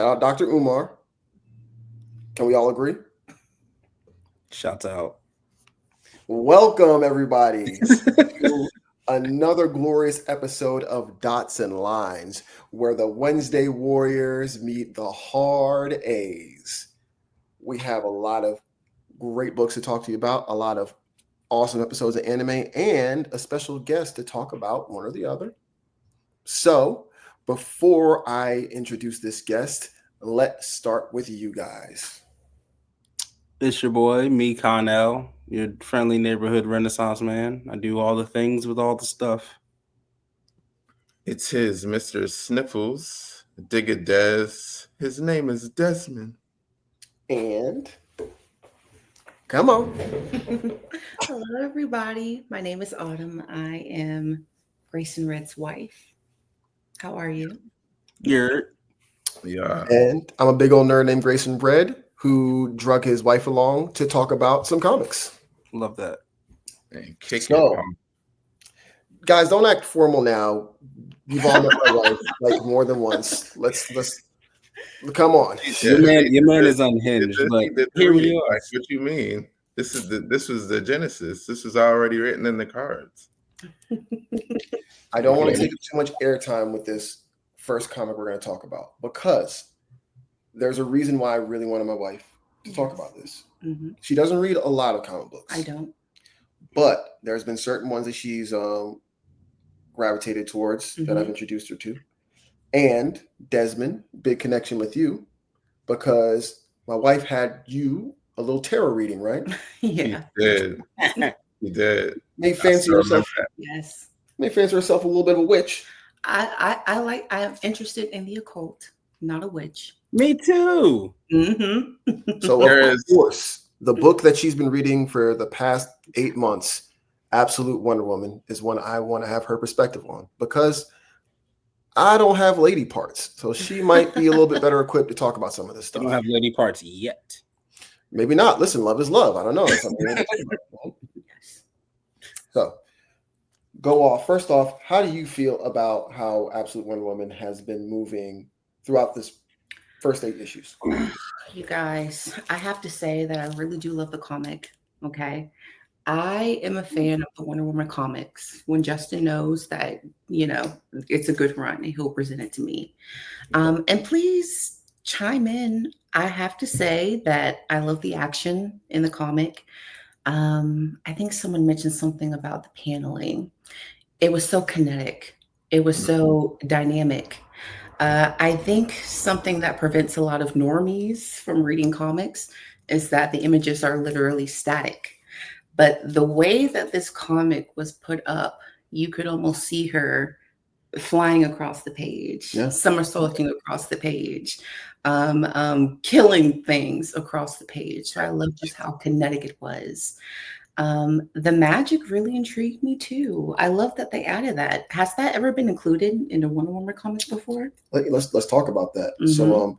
Dr. Umar. Can we all agree? Shouts out. Welcome, everybody, to another glorious episode of Dots and Lines, where the Wednesday Warriors meet the hard A's. We have a lot of great books to talk to you about, a lot of awesome episodes of anime, and a special guest to talk about one or the other. So, before I introduce this guest, let's start with you guys. It's your boy, me, Connell, your friendly neighborhood Renaissance man. I do all the things with all the stuff. It's his Mr. Sniffles, Digger Des. His name is Desmond. And come on. Hello, everybody. My name is Autumn. I am Grayson Red's wife. How are you? You're Yeah. And I'm a big old nerd named Grayson Red who drug his wife along to talk about some comics. love that. And kick So, it. guys, don't act formal now. You've all met my wife like more than once. Let's come on. Your man is unhinged, but here we are. Like, what you mean? This was the genesis. This was already written in the cards. I don't want to take up too much airtime with this first comic we're going to talk about because there's a reason why I really wanted my wife to talk about this. Mm-hmm. She doesn't read a lot of comic books. I don't. But there's been certain ones that she's gravitated towards that I've introduced her to. And Desmond, big connection with you because my wife had you a little tarot reading, right? Yeah. He did. He did. May fancy herself. Yes. May fancy herself a little bit of a witch. I am interested in the occult, not a witch. Me too. Mm-hmm. So of course, the book that she's been reading for the past 8 months, Absolute Wonder Woman, is one I want to have her perspective on because I don't have lady parts. So she might be a little bit better equipped to talk about some of this I stuff. don't have lady parts yet. Maybe not. Listen, love is love. I don't know. That's something we have to talk about. Yes. So go off. First off, how do you feel about how Absolute Wonder Woman has been moving throughout this first 8 issues? You guys, I have to say that I really do love the comic. Okay. I am a fan of the Wonder Woman comics. When Justin knows that, it's a good run and he'll present it to me. And please chime in. I have to say that I love the action in the comic. I think someone mentioned something about the paneling. It was so kinetic. It was so dynamic. I think something that prevents a lot of normies from reading comics is that the images are literally static. But the way that this comic was put up, you could almost see her flying across the page, somersaulting across the page, killing things across the page. So I love just how kinetic it was. The magic really intrigued me too. I love that they added that. Has that ever been included in a Wonder Woman comic before? Let's talk about that. So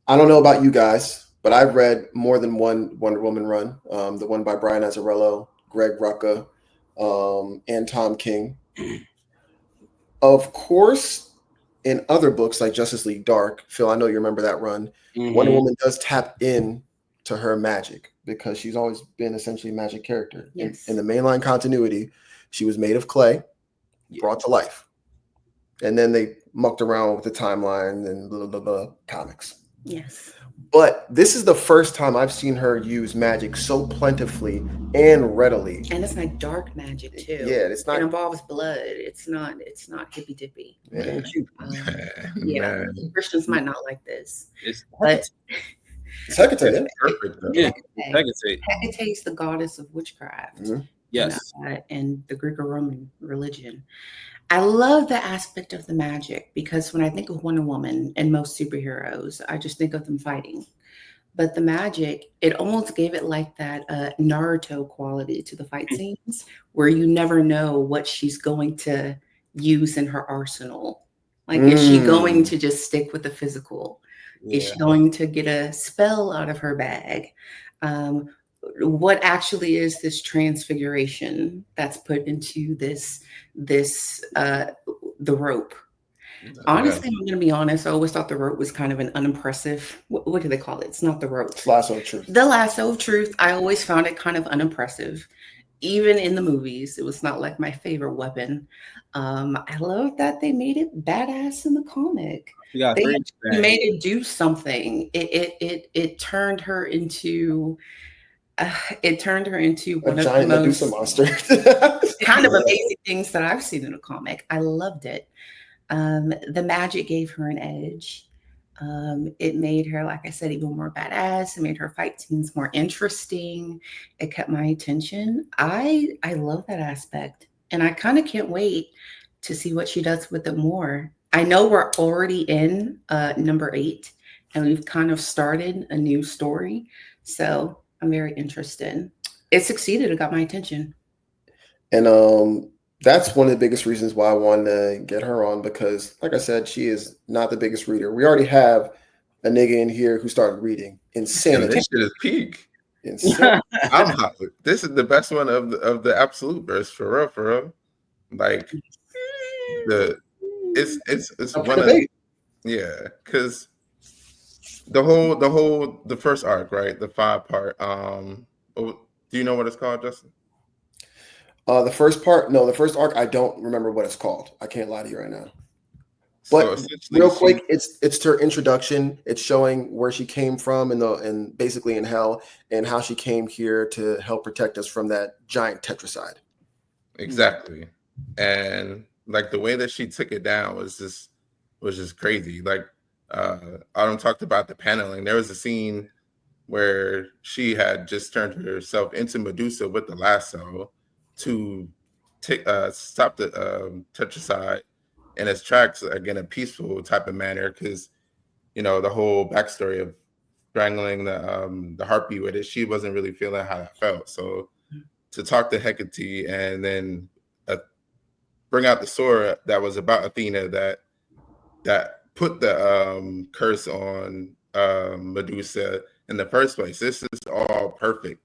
I don't know about you guys, but I've read more than one Wonder Woman run. The one by Brian Azzarello, Greg Rucka, and Tom King. Of course, in other books like Justice League Dark, Phil, I know you remember that run. Wonder Woman does tap in to her magic because she's always been essentially a magic character. Yes. In the mainline continuity, she was made of clay, brought to life. And then they mucked around with the timeline and blah, blah, blah, comics. Yes. But this is the first time I've seen her use magic so plentifully and readily. And it's like dark magic too. Yeah, it's not. It involves blood. It's not hippy dippy. Yeah. Christians might not like this. But it's Hecate. It's perfect though. Yeah, Hecate is the goddess of witchcraft. Mm-hmm. Yes. In the Greco-Roman religion. I love the aspect of the magic because when I think of Wonder Woman and most superheroes, I just think of them fighting. But the magic, it almost gave it like that Naruto quality to the fight scenes where you never know what she's going to use in her arsenal. Like, is she going to just stick with the physical? Yeah. Is she going to get a spell out of her bag? What actually is this transfiguration that's put into the rope? Honestly, I'm going to be honest. I always thought the rope was kind of an unimpressive. What do they call it? It's not the rope. Lasso of truth. The lasso of truth. I always found it kind of unimpressive. Even in the movies, it was not like my favorite weapon. I love that they made it badass in the comic. You got They three actually made it do something. It turned her into A one of the giant Medusa most monster. kind of amazing things that I've seen in a comic. I loved it. The magic gave her an edge. It made her, like I said, even more badass. It made her fight scenes more interesting. It kept my attention. I love that aspect, and I kind of can't wait to see what she does with it more. I know we're already in number 8, and we've kind of started a new story, so I'm very interested. It succeeded. It got my attention. And that's one of the biggest reasons why I wanted to get her on, because, like I said, she is not the biggest reader. We already have a nigga in here who started reading. Yo, Insanity. this shit is peak. Insanity. I'm hot. This is the best one of the absolute verse, for real, for real. Like it's Up for one of debate. because the first arc, right? The 5-part. Do you know what it's called, Justin? The first part, no, the first arc, I don't remember what it's called. I can't lie to you right now. But essentially, real quick, it's her introduction. It's showing where she came from and basically in hell, and how she came here to help protect us from that giant tetracide. exactly. And like the way that she took it down was just crazy. Like Autumn talked about the paneling. There was a scene where she had just turned herself into Medusa with the lasso to stop the tetracide in its tracks, again, a peaceful type of manner, because the whole backstory of strangling the harpy with it, she wasn't really feeling how that felt. So to talk to Hecate and then bring out the sword that was about Athena, that put the curse on Medusa in the first place. This is all perfect.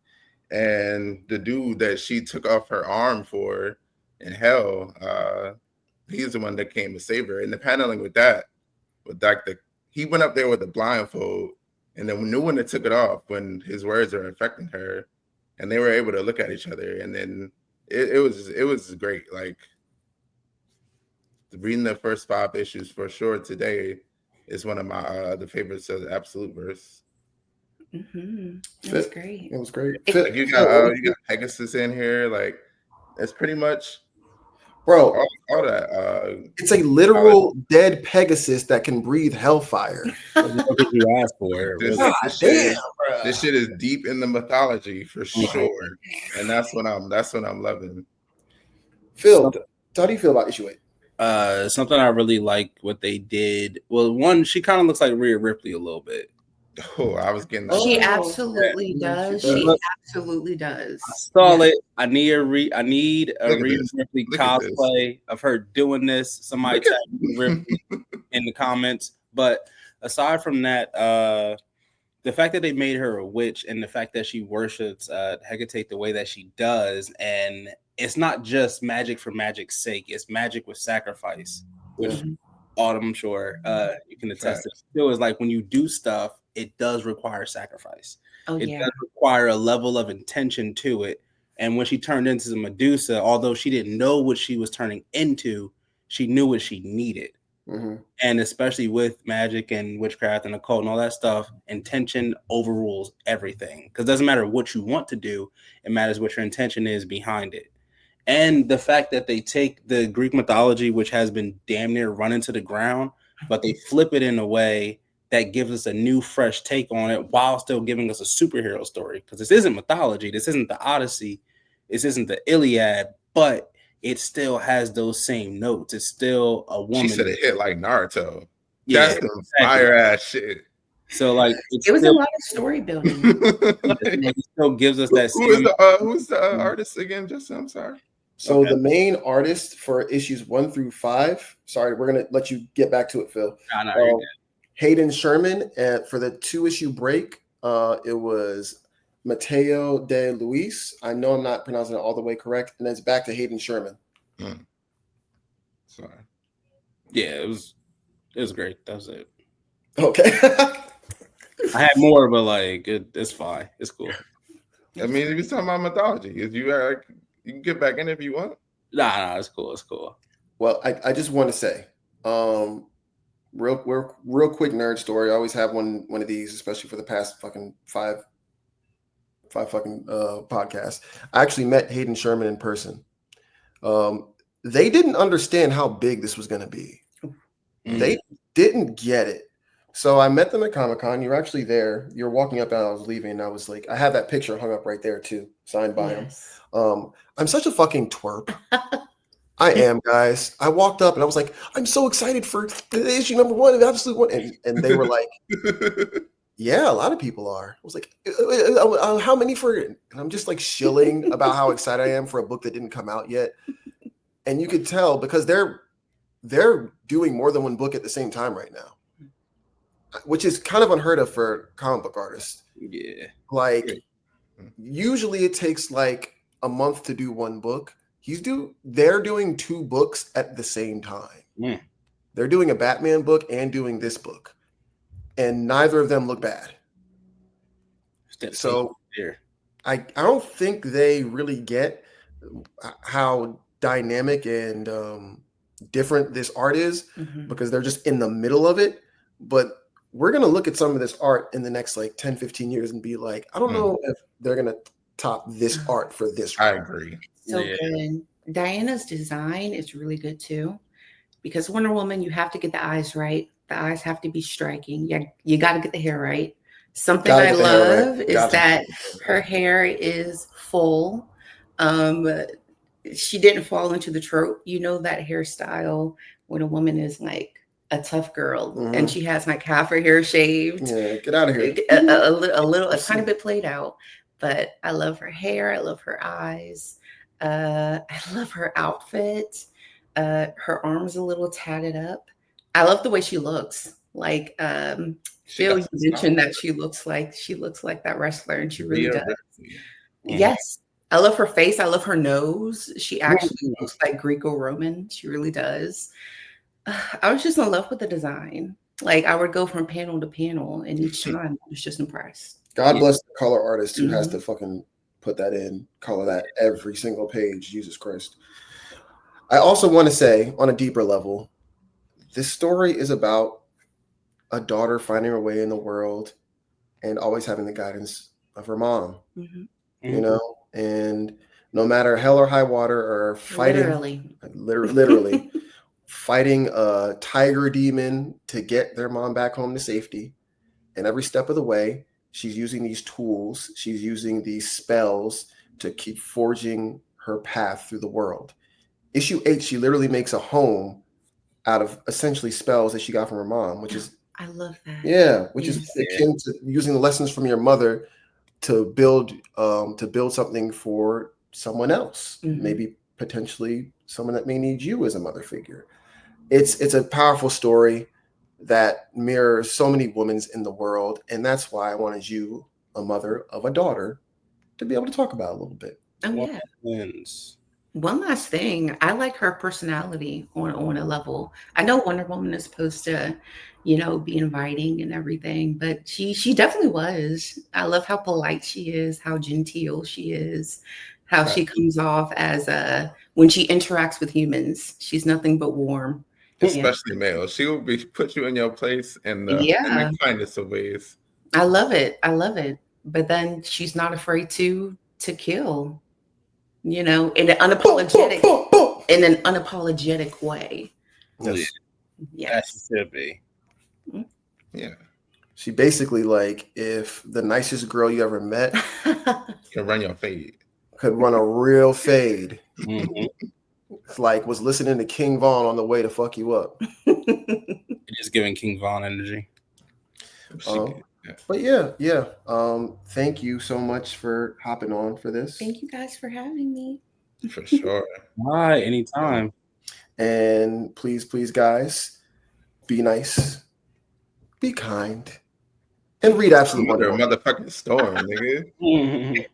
And the dude that she took off her arm for in hell, he's the one that came to save her. And the paneling with that, he went up there with a blindfold, and then knew when it took it off, when his words are affecting her, and they were able to look at each other, and then it was great. Like reading the first 5 issues for sure today is one of my the favorites of the Absolute verse. It was great. It was great. Like you got Pegasus in here. Like it's pretty much bro. All that. It's a literal dead Pegasus that can breathe hellfire. What did you ask for? This shit is deep in the mythology for sure, and that's what I'm loving. Phil, how do you feel about issue 8? Something I really like what they did. Well, one, she kind of looks like Rhea Ripley a little bit. Oh, I was getting. She absolutely does. She absolutely does. I saw it. I need a Rhea Ripley cosplay of her doing this. Somebody tag Ripley in the comments. But aside from that, the fact that they made her a witch and the fact that she worships Hecate the way that she does, and it's not just magic for magic's sake, it's magic with sacrifice, which Autumn, I'm sure you can attest to. Still, is like when you do stuff, it does require sacrifice. It does require a level of intention to it. And when she turned into the Medusa, although she didn't know what she was turning into, she knew what she needed. And especially with magic and witchcraft and occult and all that stuff, intention overrules everything. Because it doesn't matter what you want to do, it matters what your intention is behind it. And the fact that they take the Greek mythology, which has been damn near run into the ground, but they flip it in a way that gives us a new, fresh take on it while still giving us a superhero story. Because this isn't mythology. This isn't the Odyssey. This isn't the Iliad. But it still has those same notes. It's still a woman. She said it hit like Naruto. Yeah, that's some fire ass shit. So like it was a lot of story building. It still gives us that. Who's the artist again? Justin, I'm sorry. So the main artist for issues 1 through 5. Sorry, we're gonna let you get back to it, Phil. Hayden Sherman. For the 2-issue break, it was Mateo de Luis. I know I'm not pronouncing it all the way correct, and then it's back to Hayden Sherman. Sorry. Yeah, it was It was great. That was it. Okay. I had more, but like it's fine. It's cool. I mean, if you're talking about mythology, if you can get back in if you want. Nah, it's cool. It's cool. Well, I just want to say, real quick nerd story. I always have one of these, especially for the past fucking five fucking podcasts. I actually met Hayden Sherman in person. They didn't understand how big this was going to be. They didn't get it. So I met them at Comic-Con. You're actually there. You're walking up and I was leaving. And I was like, I have that picture hung up right there too, signed by him. I'm such a fucking twerp. I am, guys. I walked up and I was like, I'm so excited for the issue #1 of Absolute One. And they were like, yeah, a lot of people are. I was like, how many for it? And I'm just like shilling about how excited I am for a book that didn't come out yet. And you could tell because they're doing more than one book at the same time right now, which is kind of unheard of for comic book artists. Yeah. Like usually it takes like a month to do one book. They're doing 2 books at the same time. Yeah. They're doing a Batman book and doing this book. And neither of them look bad. So I don't think they really get how dynamic and different this art is because they're just in the middle of it. But we're going to look at some of this art in the next like 10, 15 years and be like, I don't know if they're going to top this art for this. I agree. So good. Diana's design is really good too, because Wonder Woman, you have to get the eyes right. The eyes have to be striking. You got to get the hair right. Something I love is that her hair is full. She didn't fall into the trope. You know that hairstyle when a woman is like a tough girl and she has like half her hair shaved. Yeah, get out of here. A tiny bit played out. But I love her hair. I love her eyes. I love her outfit. Her arms a little tatted up. I love the way she looks. Like Phil, you mentioned that she looks like that wrestler, and she really does. Yes. I love her face. I love her nose. She actually looks like Greco-Roman. She really does. I was just in love with the design. Like I would go from panel to panel, and each time I was just impressed. God bless the color artist who has to fucking put that in, color that every single page. Jesus Christ. I also want to say, on a deeper level, this story is about a daughter finding her way in the world and always having the guidance of her mom. You know, and no matter hell or high water or fighting, literally fighting a tiger demon to get their mom back home to safety. And every step of the way, she's using these tools. She's using these spells to keep forging her path through the world. Issue 8, she literally makes a home out of essentially spells that she got from her mom, which is, I love that. Yeah, which is akin to using the lessons from your mother to build something for someone else, maybe potentially someone that may need you as a mother figure. It's a powerful story that mirrors so many women in the world, and that's why I wanted you, a mother of a daughter, to be able to talk about it a little bit. Oh yeah. One last thing, I like her personality on a level. I know Wonder Woman is supposed to, be inviting and everything, but she definitely was. I love how polite she is, how genteel she is, how she comes off as when she interacts with humans, she's nothing but warm. Especially male. She will put you in your place in the kindest of ways. I love it. But then she's not afraid to kill. In an unapologetic way. Yes. That should be. Yeah. She basically if the nicest girl you ever met could run your fade. Could run a real fade. It's was listening to King Von on the way to fuck you up. It is giving King Von energy. But yeah. Thank you so much for hopping on for this. Thank you guys for having me. For sure. Hi, anytime. And please, guys, be nice, be kind, and read Absolute Wonder. Motherfucking storm, nigga.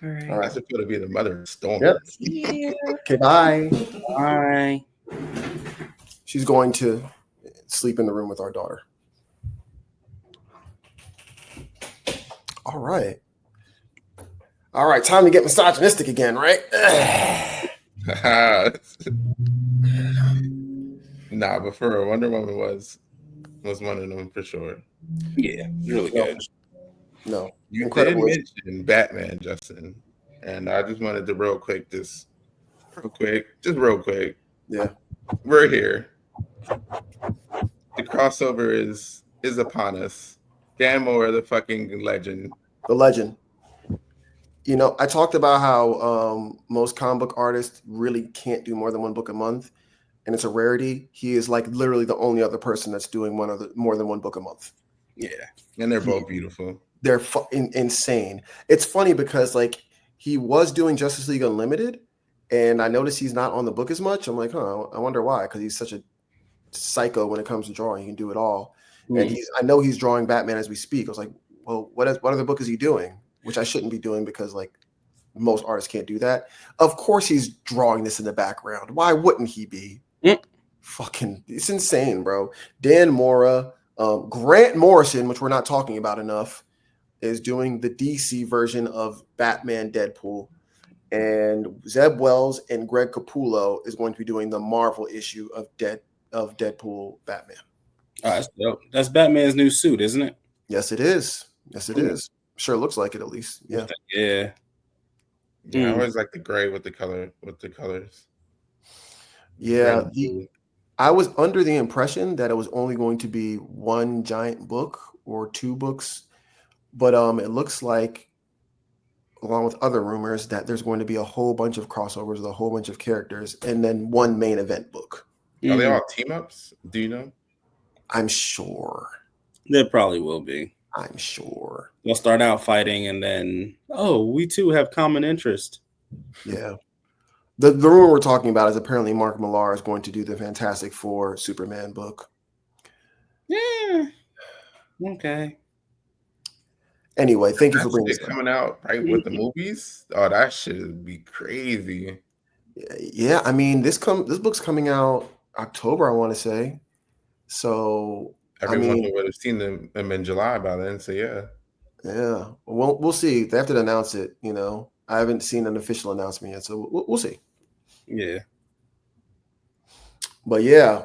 All right. I should feel to be the mother of storm. Yep. Yeah. Okay, bye. Bye. She's going to sleep in the room with our daughter. All right. Time to get misogynistic again, right? Nah, but for real, Wonder Woman was one of them for sure. Yeah, really good. No, you incredible. did mention Batman, Justin, and I just wanted to real quick. Yeah, we're here. The crossover is upon us. Dan Moore, the fucking legend. the legend. You know, I talked about how most comic book artists really can't do more than one book a month, and it's a rarity. He is like literally the only other person that's doing more than one book a month. Yeah, and they're both beautiful. They're insane. It's funny because like he was doing Justice League Unlimited, and I noticed he's not on the book as much. I'm like, I wonder why? Because he's such a psycho when it comes to drawing. He can do it all. And I know he's drawing Batman as we speak. I was like, well, what other book is he doing? Which I shouldn't be doing because like most artists can't do that. Of course he's drawing this in the background. Why wouldn't he be? Fucking, it's insane, bro. Dan Mora, Grant Morrison, which we're not talking about enough, is doing the DC version of Batman Deadpool. And Zeb Wells and Greg Capullo is going to be doing the Marvel issue of Deadpool Batman. That's dope. That's Batman's new suit, isn't it? Yes, it is. Yes, it is. Sure looks like it at least. Yeah. Yeah. I always like the gray with the colors. Yeah. I was under the impression that it was only going to be one giant book or two books, but it looks like, along with other rumors, that there's going to be a whole bunch of crossovers with a whole bunch of characters and then one main event book. Are they all team ups? Do you know? I'm sure. There probably will be. I'm sure. They'll start out fighting and then, we too have common interest. Yeah. The rumor we're talking about is apparently Mark Millar is going to do the Fantastic Four Superman book. Yeah. Okay. Anyway, thank you for bringing this coming out right with the movies. Oh, that shit would be crazy. Yeah, I mean this book's coming out October, I want to say. So everyone would have seen them in July by then. So yeah. Well, we'll see. They have to announce it. You know, I haven't seen an official announcement yet, so we'll see. Yeah. But yeah,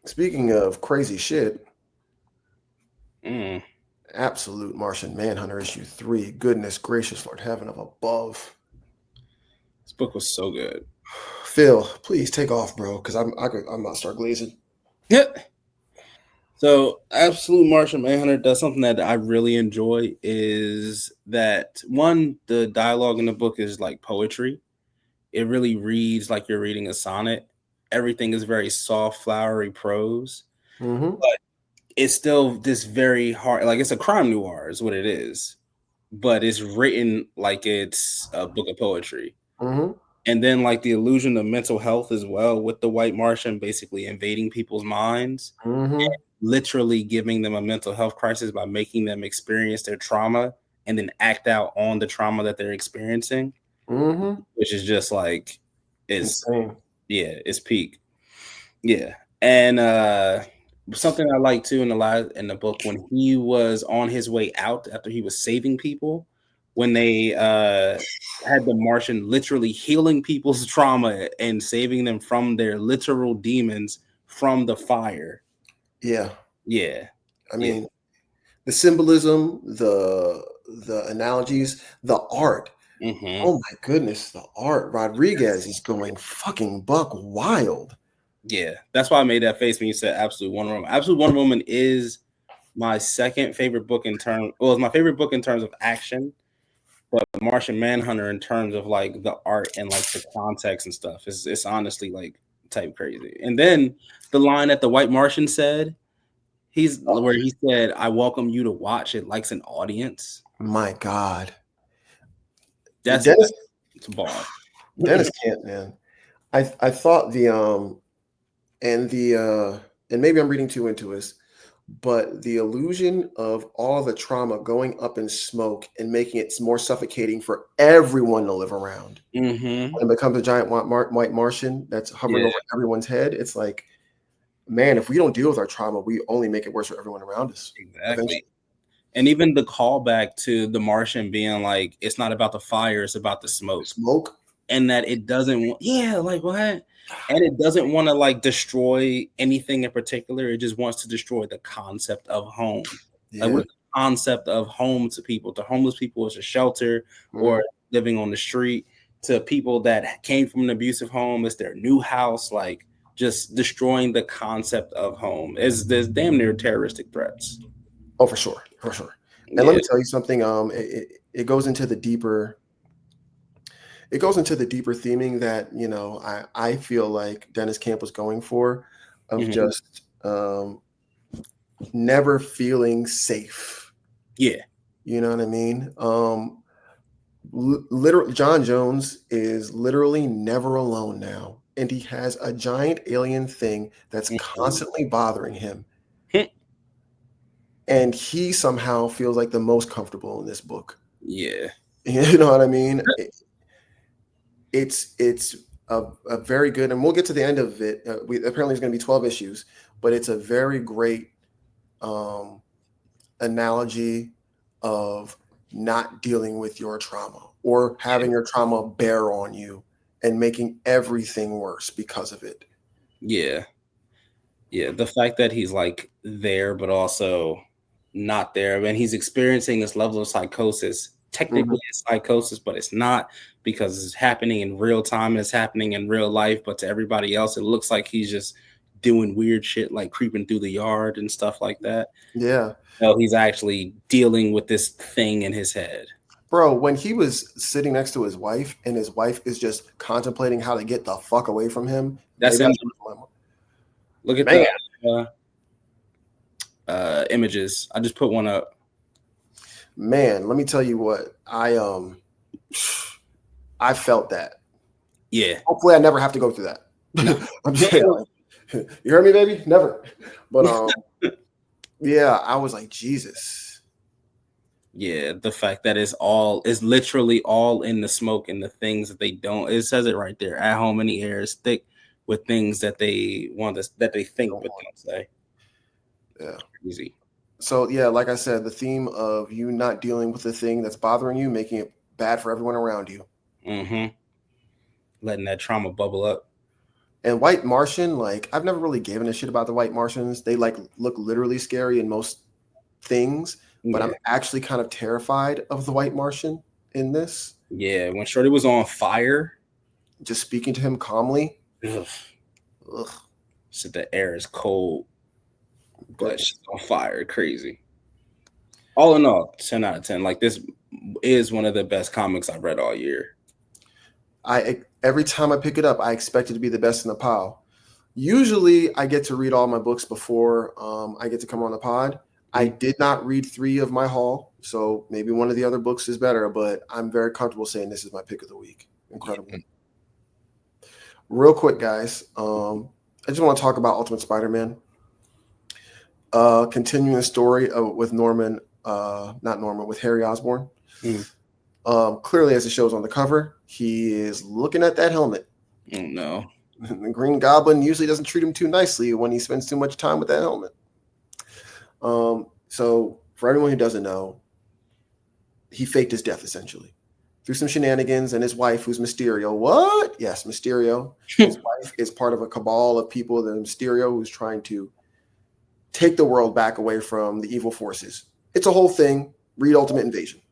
speaking of crazy shit, Absolute Martian Manhunter issue 3. Goodness gracious, Lord heaven of above. This book was so good. Phil, please take off, bro, because I'm about to start glazing. Yep. So Absolute Martian Manhunter does something that I really enjoy is that, one, the dialogue in the book is like poetry. It really reads like you're reading a sonnet. Everything is very soft, flowery prose. But it's still this very hard, like it's a crime noir is what it is. But it's written like it's a book of poetry. And then like the illusion of mental health as well with the White Martian basically invading people's minds. And literally giving them a mental health crisis by making them experience their trauma and then act out on the trauma that they're experiencing, which is just like, it's insane. Yeah, it's peak. Yeah. And something I like too in the book, when he was on his way out after he was saving people, when they had the Martian literally healing people's trauma and saving them from their literal demons from the fire. Yeah. I mean, the symbolism, the analogies, the art. Oh my goodness, the art. Rodriguez is going fucking buck wild. Yeah, that's why I made that face when you said Absolute Wonder Woman. Absolute Wonder Woman is my second favorite book it's my favorite book in terms of action, but Martian Manhunter in terms of like the art and like the context and stuff. It's honestly like type crazy. And then the line that the White Martian said, where he said, "I welcome you to watch it like an audience." My God, it's a bar. Dennis can't, man. I thought and maybe I'm reading too into this, but the illusion of all the trauma going up in smoke and making it more suffocating for everyone to live around, and becomes a giant white Martian that's hovering over everyone's head. It's like, man, if we don't deal with our trauma, we only make it worse for everyone around us. Exactly. Eventually. And even the callback to the Martian being like, it's not about the fire, it's about the smoke. And that it doesn't, like what? And it doesn't want to like destroy anything in particular. It just wants to destroy the concept of home. Yeah. Like what the concept of home to people. To homeless people is a shelter or living on the street. To people that came from an abusive home, it's their new house. Like just destroying the concept of home. There's damn near terroristic threats. Oh, for sure. And let me tell you something. It goes into the deeper. It goes into the deeper theming that, you know, I feel like Dennis Camp was going for, of just never feeling safe. Yeah. You know what I mean? Literally, John Jones is literally never alone now. And he has a giant alien thing that's constantly bothering him. And he somehow feels like the most comfortable in this book. Yeah. You know what I mean? It's a very good, and we'll get to the end of it. Apparently it's going to be 12 issues, but it's a very great analogy of not dealing with your trauma or having your trauma bear on you and making everything worse because of it. Yeah. The fact that he's like there, but also not there, and he's experiencing this level of psychosis. Technically it's psychosis, but it's not, because it's happening in real time and it's happening in real life. But to everybody else, it looks like he's just doing weird shit, like creeping through the yard and stuff like that. Yeah. No, he's actually dealing with this thing in his head. Bro, when he was sitting next to his wife and his wife is just contemplating how to get the fuck away from him. That's in look at the images. I just put one up. Man, let me tell you what, I felt that. Yeah. Hopefully I never have to go through that. No. I'm just saying, you heard me, baby? Never. But yeah, I was like, Jesus. Yeah, the fact that it's literally all in the smoke and the things that they don't. It says it right there. At home in the air is thick with things that they that they think but don't say. Yeah. Easy. So yeah, like I said, the theme of you not dealing with the thing that's bothering you, making it bad for everyone around you. Letting that trauma bubble up. And White Martian, like, I've never really given a shit about the White Martians. They like look literally scary in most things, but I'm actually kind of terrified of the White Martian in this. Yeah, when Shorty was on fire, just speaking to him calmly. Ugh. So the air is cold, but she's on fire. Crazy. All in all, 10 out of 10. Like, this is one of the best comics I've read all year. Every time I pick it up, I expect it to be the best in the pile. Usually I get to read all my books before I get to come on the pod. I did not read 3 of my haul, so maybe one of the other books is better, but I'm very comfortable saying this is my pick of the week. Incredible. Real quick, guys, I just want to talk about Ultimate Spider-Man. Continuing the story with with Harry Osborn. Clearly, as it shows on the cover, he is looking at that helmet. Oh, no. The Green Goblin usually doesn't treat him too nicely when he spends too much time with that helmet. So for anyone who doesn't know, he faked his death essentially through some shenanigans, and his wife, who's Mysterio. What? Yes, Mysterio. His wife is part of a cabal of people, the Mysterio, who's trying to take the world back away from the evil forces. It's a whole thing. Read Ultimate Invasion.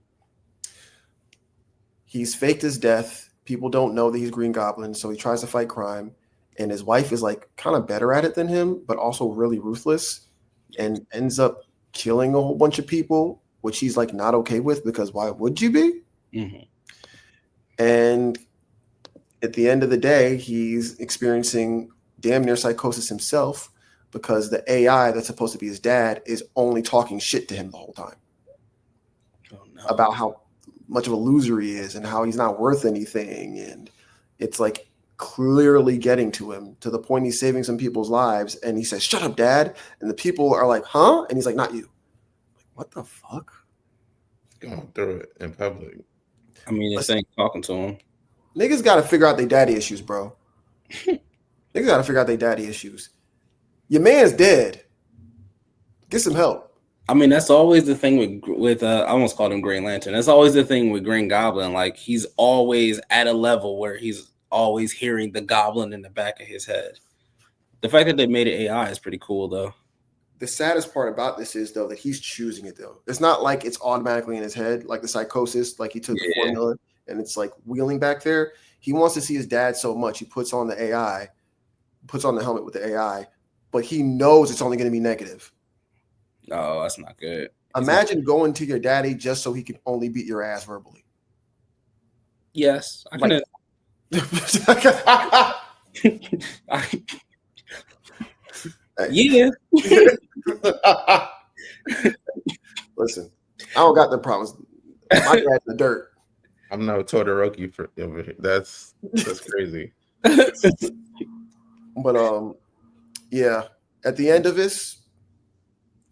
He's faked his death. People don't know that he's Green Goblin, so he tries to fight crime. And his wife is like kind of better at it than him, but also really ruthless, and ends up killing a whole bunch of people, which he's like not okay with, because why would you be? And at the end of the day, he's experiencing damn near psychosis himself, because the AI that's supposed to be his dad is only talking shit to him the whole time. About how much of a loser he is and how he's not worth anything. And it's like clearly getting to him to the point he's saving some people's lives. And he says, "Shut up, Dad." And the people are like, "Huh?" And he's like, "Not you." Like, what the fuck? Going through it in public. I mean, it's ain't talking to him. Niggas got to figure out their daddy issues, bro. Niggas got to figure out their daddy issues. Your man's dead. Get some help. I mean, that's always the thing with I almost called him Green Lantern. That's always the thing with Green Goblin. Like, he's always at a level where he's always hearing the goblin in the back of his head. The fact that they made it AI is pretty cool, though. The saddest part about this is, though, that he's choosing it, though. It's not like it's automatically in his head, like the psychosis, like he took the formula and it's like wheeling back there. He wants to see his dad so much. He puts on the AI, puts on the helmet with the AI, but he knows it's only going to be negative. Oh, that's not good. Imagine going to your daddy just so he can only beat your ass verbally. Yes. I can. Yeah. Listen, I don't got the problems. My dad's in the dirt. I'm no Todoroki for over here. That's crazy. But yeah. At the end of this,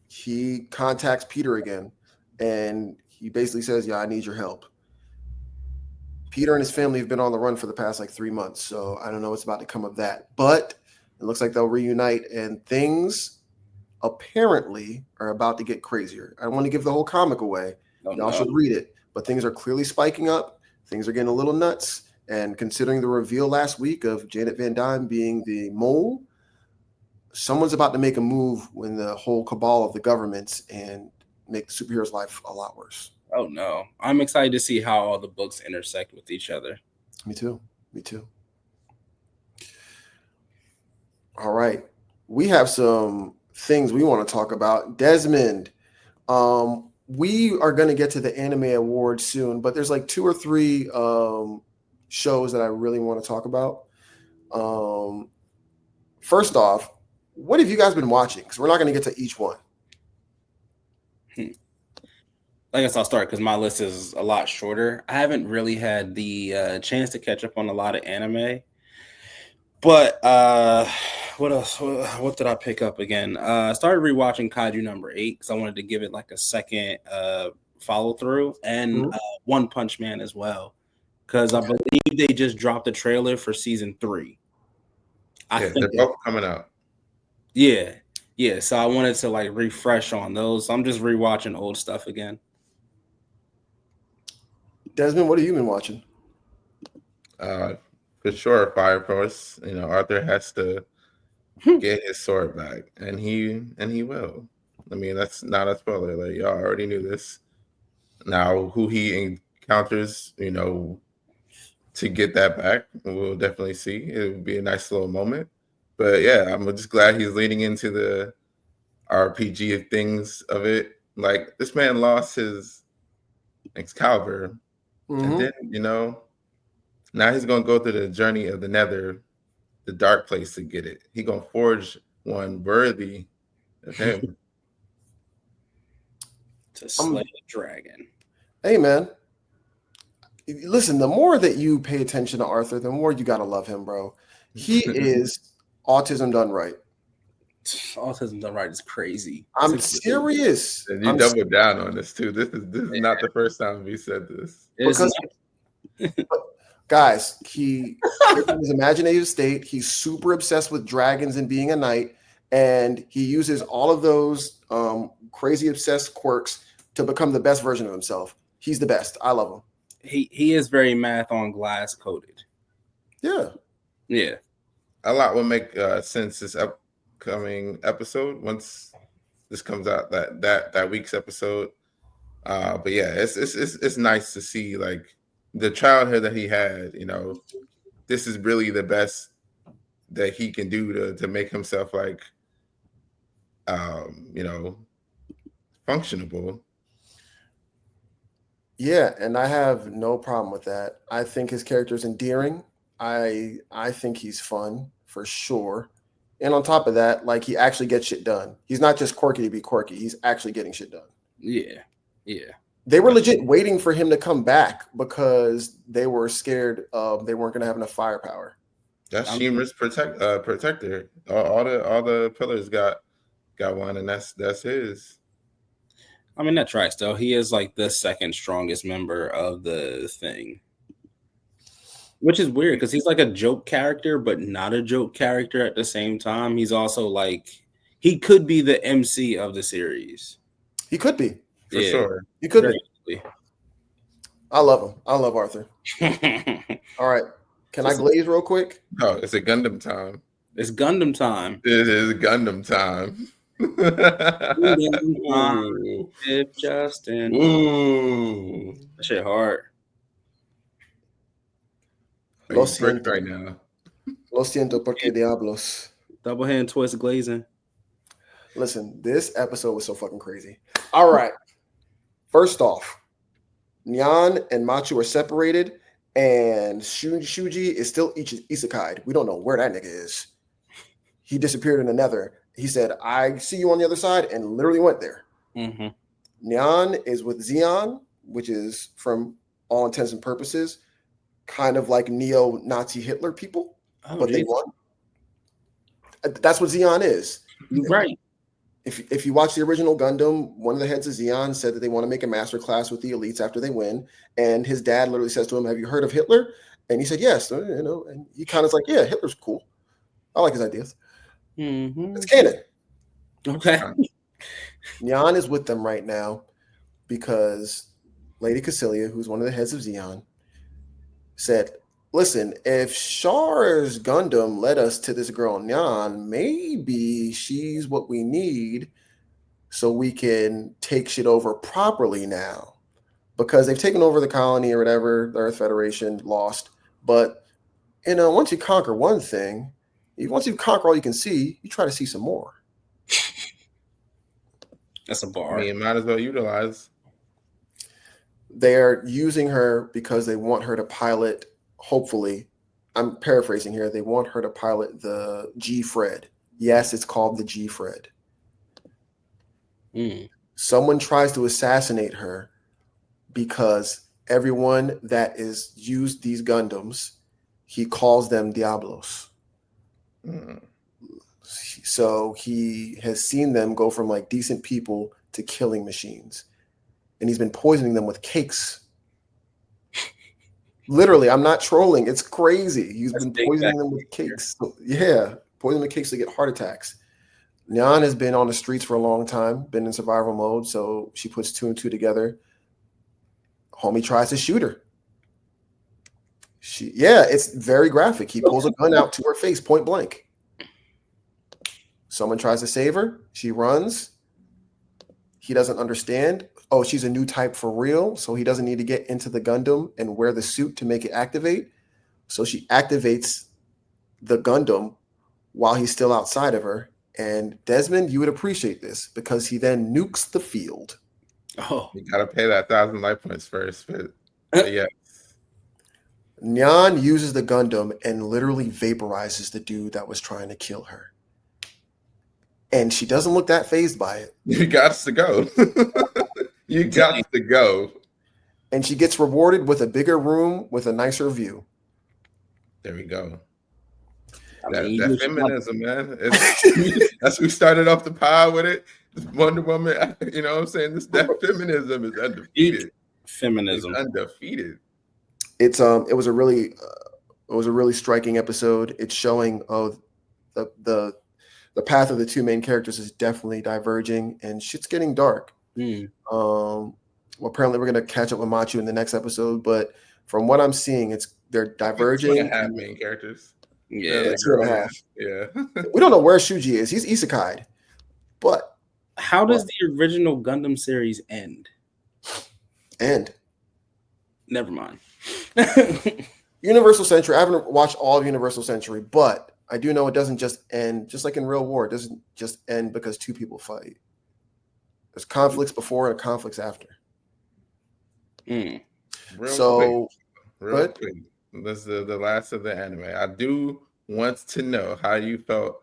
he contacts Peter again, and he basically says, "Yeah, I need your help." Peter and his family have been on the run for the past like 3 months, so I don't know what's about to come of that. But it looks like they'll reunite, and things apparently are about to get crazier. I don't want to give the whole comic away. Y'all should read it. But things are clearly spiking up. Things are getting a little nuts. And considering the reveal last week of Janet Van Dyne being the mole, someone's about to make a move when the whole cabal of the governments and make the superhero's life a lot worse. Oh, no. I'm excited to see how all the books intersect with each other. Me too. All right. We have some things we want to talk about. Desmond, we are going to get to the anime awards soon, but there's like 2 or 3 shows that I really want to talk about. First off, what have you guys been watching? Because we're not going to get to each one. I guess I'll start because my list is a lot shorter. I haven't really had the chance to catch up on a lot of anime. But what else? What did I pick up again? I started rewatching Kaiju number 8 because I wanted to give it like a second follow through, and One Punch Man as well, because I believe they just dropped the trailer for season 3. They're both coming out. Yeah. So I wanted to like refresh on those. So I'm just rewatching old stuff again. Desmond, what have you been watching? For sure, Fire Force. You know, Arthur has to get his sword back, and he will. I mean, that's not a spoiler. Like, y'all already knew this. Now, who he encounters, you know, to get that back, we'll definitely see. It would be a nice little moment. But yeah, I'm just glad he's leading into the RPG things of it. Like, this man lost his Excalibur, and then, you know, now he's gonna go through the journey of the Nether, the dark place, to get it. He gonna forge one worthy of him to slay the dragon. Hey, man. Listen, the more that you pay attention to Arthur, the more you gotta love him, bro. He is autism done right. Autism done right is crazy. I'm serious. And you doubled down on this too. This is not the first time we said this. Guys, he in his imaginative state, he's super obsessed with dragons and being a knight, and he uses all of those crazy obsessed quirks to become the best version of himself. He's the best. I love him. He is very math on glass coded. Yeah. A lot will make sense this upcoming episode once this comes out, that week's episode. But yeah, it's nice to see like the childhood that he had. You know, this is really the best that he can do to make himself like you know, functionable. Yeah, and I have no problem with that. I think his character is endearing. I think he's fun for sure. And on top of that, like, he actually gets shit done. He's not just quirky to be quirky. He's actually getting shit done. Yeah. They were legit waiting for him to come back because they were scared they weren't going to have enough firepower. That's Shimmer's protector. All the pillars got one, and that's his. I mean, that tracks though. He is like the second strongest member of the thing, which is weird because he's like a joke character, but not a joke character at the same time. He's also like he could be the MC of the series. He could be. For sure. He could be. I love him. I love Arthur. All right. Can I glaze real quick? Oh, it's a Gundam time. It's Gundam time. It is Gundam time. Ooh. If Justin. Ooh. That shit hard. Lo siento right now. Lo siento porque diablos. Double hand twist glazing. Listen, this episode was so fucking crazy. All right. First off, Nyan and Machu are separated, and Shuji is still isekai'd. We don't know where that nigga is. He disappeared in the nether. He said, I see you on the other side, and literally went there. Mm-hmm. Nyan is with Zeon, which is, from all intents and purposes, kind of like neo-Nazi Hitler people, but they won. That's what Zeon is. Right. If you watch the original Gundam, one of the heads of Zeon said that they want to make a master class with the elites after they win, and his dad literally says to him, "Have you heard of Hitler?" And he said, "Yes." And he kind of like, "Yeah, Hitler's cool. I like his ideas." Mm-hmm. It's canon. Okay. Nyan is with them right now because Lady Cassilia, who's one of the heads of Zeon, said, listen, if Char's Gundam led us to this girl Nyan, maybe she's what we need so we can take shit over properly now. Because they've taken over the colony or whatever, the Earth Federation lost. But, once you conquer one thing, once you conquer all you can see, you try to see some more. That's a bar. I mean, might as well utilize. They're using her because they want her to pilot, hopefully, I'm paraphrasing here, they want her to pilot the G-Fred. Yes, it's called the G-Fred. Someone tries to assassinate her because everyone that is used these Gundams, he calls them Diablos. So he has seen them go from like decent people to killing machines. And he's been poisoning them with cakes. Literally, I'm not trolling. It's crazy. He's been poisoning them with cakes. So, yeah, poisoning the cakes to get heart attacks. Nyan has been on the streets for a long time, been in survival mode, so she puts two and two together. Homie tries to shoot her. It's very graphic. He pulls a gun out to her face, point blank. Someone tries to save her. She runs. He doesn't understand. Oh, she's a new type for real, so he doesn't need to get into the Gundam and wear the suit to make it activate. So she activates the Gundam while he's still outside of her. And Desmond, you would appreciate this because he then nukes the field. Oh, you gotta pay that 1,000 life points first, but yeah. Nyan uses the Gundam and literally vaporizes the dude that was trying to kill her. And she doesn't look that fazed by it. You got to go. You got to go. And she gets rewarded with a bigger room with a nicer view. There we go. That feminism, man. That's who started off the pod with it. Wonder Woman, you know what I'm saying? That feminism is undefeated. Feminism. It's undefeated. It was a really striking episode. It's showing the path of the two main characters is definitely diverging, and shit's getting dark. Well, apparently we're gonna catch up with Machu in the next episode, but from what I'm seeing, they're diverging. 2.5 main characters. Yeah, 2.5. Yeah. We don't know where Shuji is. He's isekai'd. But how does the original Gundam series end? Never mind. Universal Century. I haven't watched all of Universal Century, but I do know it doesn't just end, just like in real war, it doesn't just end because two people fight. There's conflicts before and conflicts after. Real quick. This is the last of the anime. I do want to know how you felt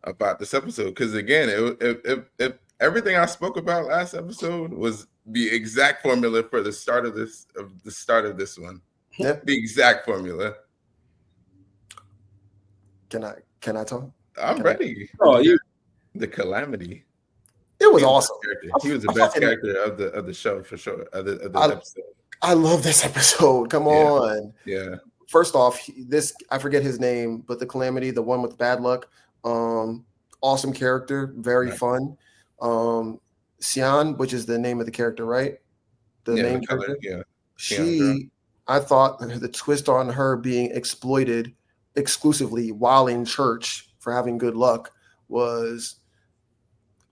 about this episode, because again, if everything I spoke about last episode was the exact formula for the start of this one. Yeah. The exact formula. Can I talk? I'm ready. The Calamity. It was awesome. He was the best character of the show for sure. Of the episode. I love this episode. Come on. Yeah. First off, I forget his name, but the Calamity, the one with the bad luck, awesome character, very fun. Xian, which is the name of the character, right? The main character. I thought the twist on her being exploited exclusively while in church for having good luck was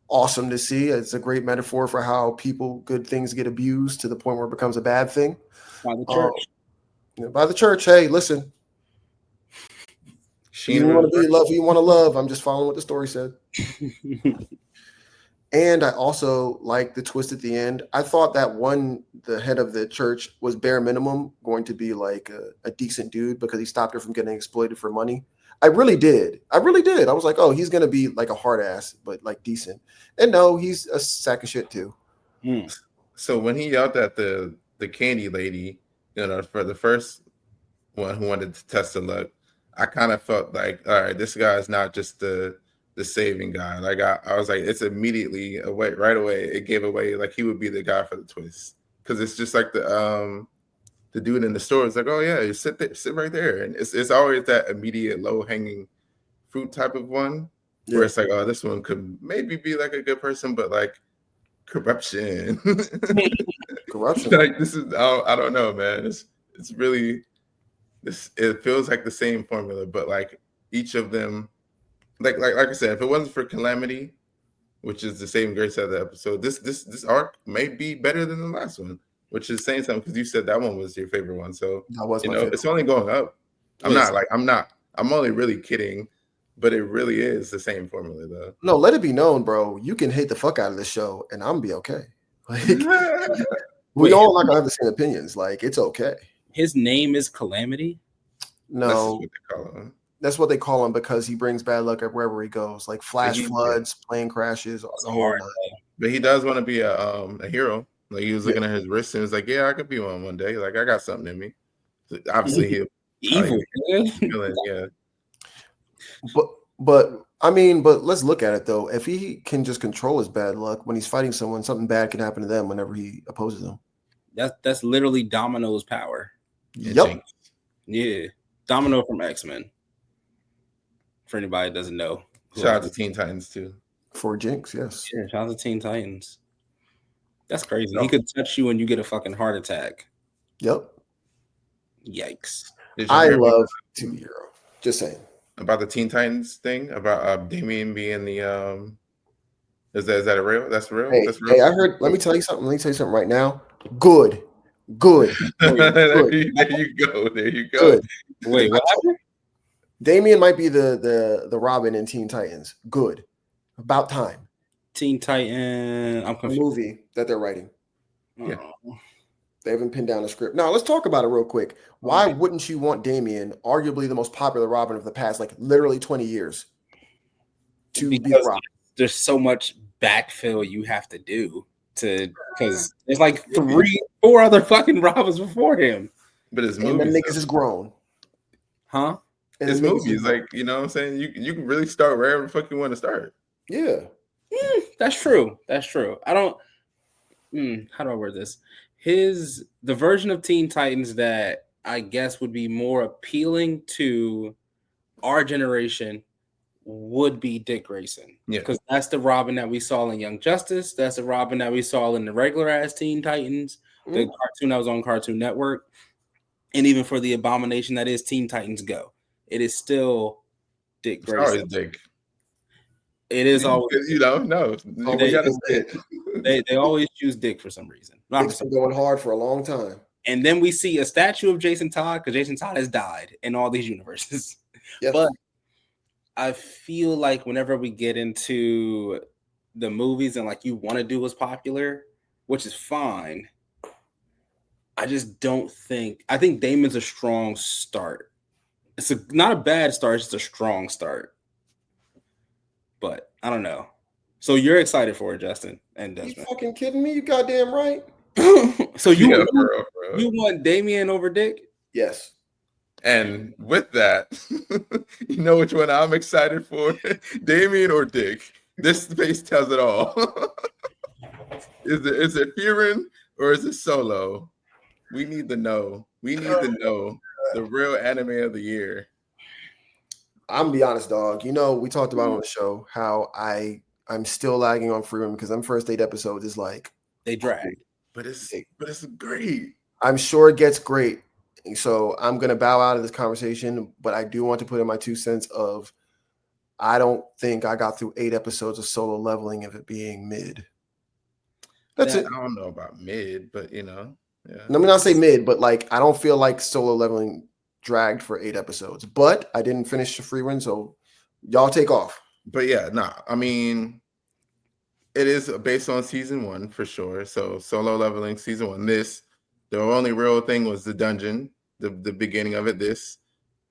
awesome to see. It's a great metaphor for how good things get abused to the point where it becomes a bad thing. By the church. By the church. Hey, listen. You want to be loved, you want to love. I'm just following what the story said. And I also like the twist at the end. I thought that the head of the church was bare minimum going to be like a decent dude because he stopped her from getting exploited for money. I really did. I was like, oh, he's going to be like a hard ass, but like decent. And no, he's a sack of shit too. So when he yelled at the candy lady, for the first one who wanted to test the luck, I kind of felt like, all right, this guy is not just the saving guy. Like I was like, it's immediately right away. It gave away like he would be the guy for the twist because it's just like the dude in the store is like, oh yeah, you sit right there, and it's always that immediate low hanging fruit type of one where it's like, oh, this one could maybe be like a good person, but like corruption. Like this is I don't know, man. It's really this. It feels like the same formula, but like each of them. Like I said, if it wasn't for Calamity, which is the saving grace of the episode, this arc may be better than the last one, which is saying something because you said that one was your favorite one. So that was my favorite. It's only going up. I'm only really kidding, but it really is the same formula though. No, let it be known, bro. You can hate the fuck out of this show, and I'm gonna be okay. Like we all not gonna have the same opinions. Like it's okay. His name is Calamity. No. That's what they call him because he brings bad luck wherever he goes, like flash floods, plane crashes, the whole lot. But he does want to be a hero. Like he was looking at his wrist and was like, "Yeah, I could be one day. Like I got something in me." So obviously, he evil. Yeah. But let's look at it though. If he can just control his bad luck when he's fighting someone, something bad can happen to them whenever he opposes them. That's literally Domino's power. Yep. Yeah, Domino from X-Men. For anybody that doesn't know. Shout out to Teen Titans too. For Jinx, yes. Yeah, shout out to Teen Titans. That's crazy. He could touch you and you get a fucking heart attack. Yep. Yikes. I love To Hero. Just saying. About the Teen Titans thing, about Damian being the is that a real? That's real? Hey, That's real? Hey, I heard, let me tell you something right now. Good. There you go. Good. Wait, what happened? Damian might be the Robin in Teen Titans. Good. About time. Teen Titan. I'm confused. A movie that they're writing. Yeah. They haven't pinned down a script. Now, let's talk about it real quick. Why wouldn't you want Damian, arguably the most popular Robin of the past, like literally 20 years, to be the Robin? There's so much backfill you have to do because there's like 4 other fucking Robins before him. But his movies, and the niggas is grown. Huh? His movies, like, you know what I'm saying? You can really start wherever the fuck you want to start. Yeah. That's true. I don't how do I word this? The version of Teen Titans that I guess would be more appealing to our generation would be Dick Grayson. Yeah. Because that's the Robin that we saw in Young Justice. That's the Robin that we saw in the regular ass Teen Titans, the cartoon that was on Cartoon Network. And even for the abomination that is Teen Titans Go. It is still Dick Grayson. It's always Dick. It is always. No. They always choose Dick for some reason. Dick's been going hard for a long time. And then we see a statue of Jason Todd because Jason Todd has died in all these universes. Yes. But I feel like whenever we get into the movies and like you want to do what's popular, which is fine, I just don't think. I think Damon's a strong start. It's not a bad start, it's just a strong start. But I don't know. So you're excited for it, Justin and Desmond. You fucking kidding me? You goddamn right. So you want Damian over Dick? Yes. And with that, you know which one I'm excited for? Damian or Dick? This space tells it all. Is it Fearon or is it Solo? We need to know. The real anime of the year. I'm gonna be honest, dog. You know, we talked about on the show how I'm still lagging on Freedom because them first 8 episodes is like they drag, but it's great. I'm sure it gets great. So I'm gonna bow out of this conversation, but I do want to put in my 2 cents of I don't think I got through 8 episodes of Solo Leveling of it being mid. That's it. I don't know about mid, but you know, yeah. Let me not say mid, but like I don't feel like Solo Leveling dragged for 8 episodes. But I didn't finish the free run, so y'all take off. But yeah, I mean, it is based on season 1 for sure. So Solo Leveling season 1. The only real thing was the dungeon, the beginning of it,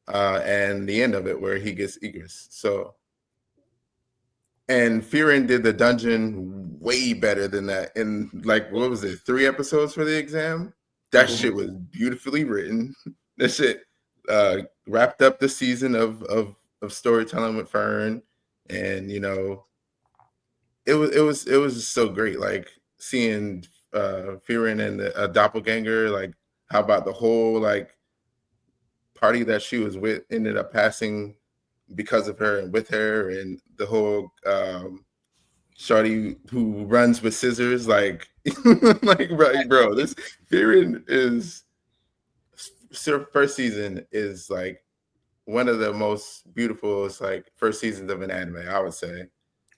and the end of it where he gets Egress. So, and Firen did the dungeon way better than that. In like, what was it, 3 episodes for the exam? That shit was beautifully written. That shit wrapped up the season of storytelling with Fern, and you know, it was just so great. Like seeing Firen and a doppelganger. Like, how about the whole like party that she was with ended up passing because of her and with her, and the whole shorty who runs with scissors, like like bro, this Firen is first season is like one of the most beautiful like first seasons of an anime, I would say.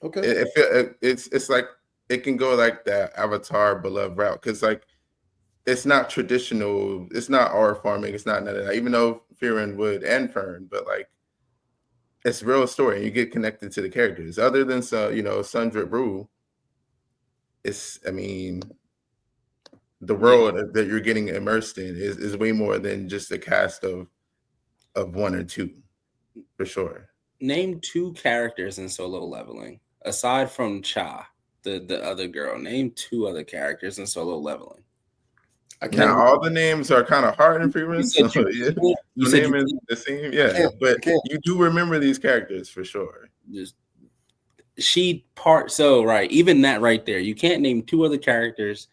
Okay. It's like it can go like that Avatar beloved route, because like it's not traditional, it's not R farming, it's not none of that, even though Firen would and Fern, but like it's real story and you get connected to the characters. Other than Sun Drip Brew, it's, I mean, the world that you're getting immersed in is way more than just a cast of 1 or 2, for sure. Name 2 characters in Solo Leveling aside from Cha, the other girl. Name 2 other characters in Solo Leveling. Now all the names are kind of hard in free run, so yeah, the name is the same, yeah. But you do remember these characters for sure. Even that right there, you can't name 2 other characters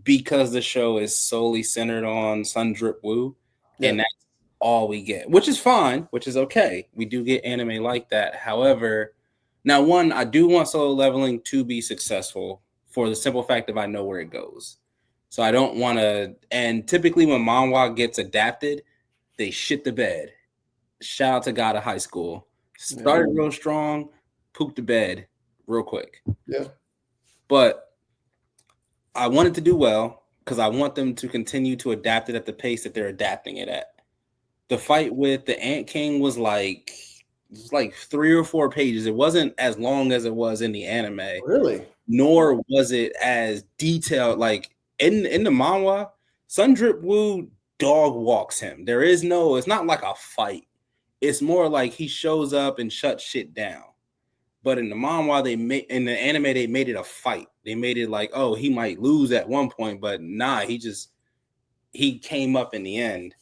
because the show is solely centered on Sun Drip Woo, and that's all we get, which is fine, which is okay. We do get anime like that. However, now one, I do want Solo Leveling to be successful for the simple fact that I know where it goes. So I don't want to, and typically when manhwa gets adapted, they shit the bed. Shout out to God of High School. Started real strong, pooped the bed real quick. Yeah. But I want it to do well because I want them to continue to adapt it at the pace that they're adapting it at. The fight with the Ant King was like 3 or 4 pages. It wasn't as long as it was in the anime. Really? Nor was it as detailed. Like in the manhwa, Sun Drip Woo dog walks him. It's not like a fight. It's more like he shows up and shuts shit down. But in the manhwa, in the anime, they made it a fight. They made it like, oh, he might lose at one point, but nah, he came up in the end.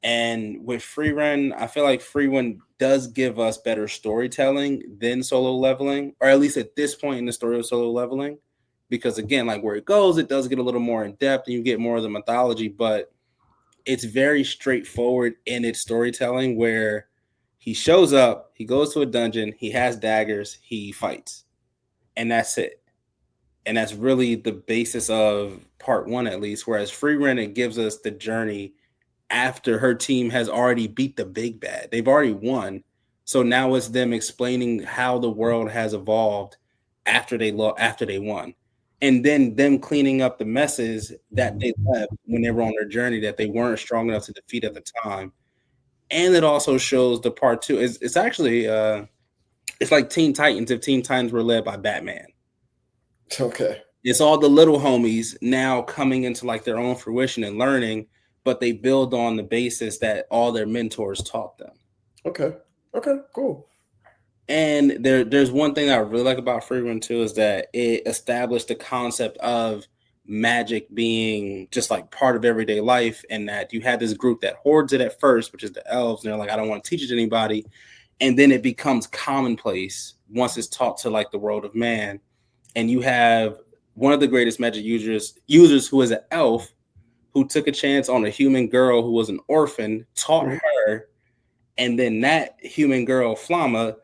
And with Free Run, I feel like Free Run does give us better storytelling than Solo Leveling, or at least at this point in the story of Solo Leveling. Because again, like where it goes, it does get a little more in depth and you get more of the mythology, but it's very straightforward in its storytelling where he shows up, he goes to a dungeon, he has daggers, he fights, and that's it. And that's really the basis of part 1, at least. Whereas Free Run, it gives us the journey after her team has already beat the big bad. They've already won. So now it's them explaining how the world has evolved after they won. And then them cleaning up the messes that they left when they were on their journey that they weren't strong enough to defeat at the time. And it also shows the part 2. It's actually it's like Teen Titans if Teen Titans were led by Batman. Okay. It's all the little homies now coming into like their own fruition and learning, but they build on the basis that all their mentors taught them. Okay, cool. And there's one thing I really like about Free Run too is that it established the concept of magic being just like part of everyday life, and that you had this group that hoards it at first, which is the elves, and they're like, I don't want to teach it to anybody, and then it becomes commonplace once it's taught to like the world of man. And you have one of the greatest magic users who is an elf who took a chance on a human girl who was an orphan, taught her, And then that human girl, Flama,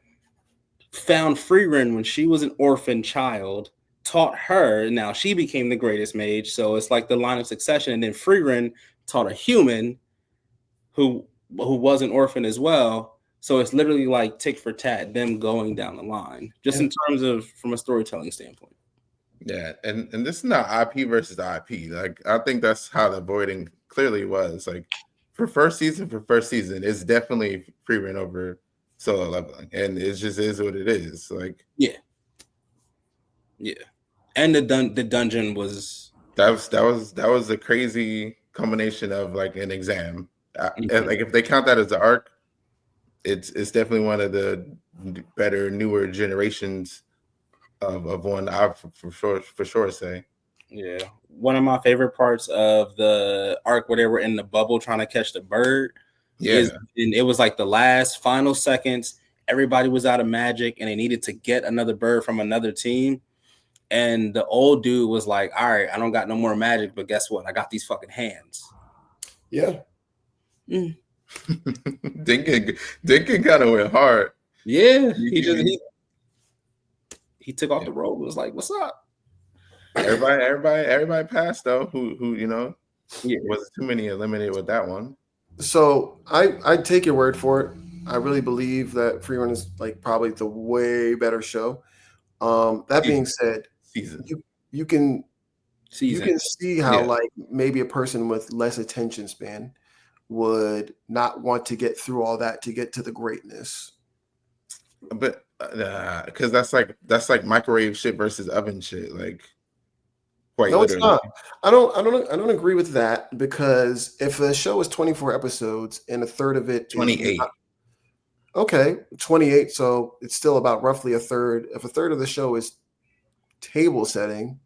found Frieren when she was an orphan child, taught her, and now she became the greatest mage. So it's like the line of succession. And then Frieren taught a human who was an orphan as well. So it's literally like tick for tat, them going down the line, just in terms of from a storytelling standpoint. Yeah, and this is not IP versus IP. Like, I think that's how the voiding clearly was. Like, for first season, it's definitely Frieren over Solo Leveling, and it just is what it is. Like, yeah, and the dungeon was that was a crazy combination of like an exam. Like, if they count that as the arc, it's definitely one of the better, newer generations of one. I for sure say. Yeah, one of my favorite parts of the arc where they were in the bubble trying to catch the bird. And it was like the last final seconds. Everybody was out of magic, and they needed to get another bird from another team. And the old dude was like, "All right, I don't got no more magic, but guess what? I got these fucking hands." Yeah. Dinkin kind of went hard. Yeah, he took off the robe. It was like, "What's up?" Everybody passed though. Who wasn't too many eliminated with that one. So I take your word for it. I really believe that Frieren is like probably the way better show. That being said, you can see how like maybe a person with less attention span would not want to get through all that to get to the greatness. But because that's like microwave shit versus oven shit. Like, quite no, literally. It's not. I don't agree with that, because if a show is 24 episodes and a third of it 28. Okay, 28. So it's still about roughly a third. If a third of the show is table setting,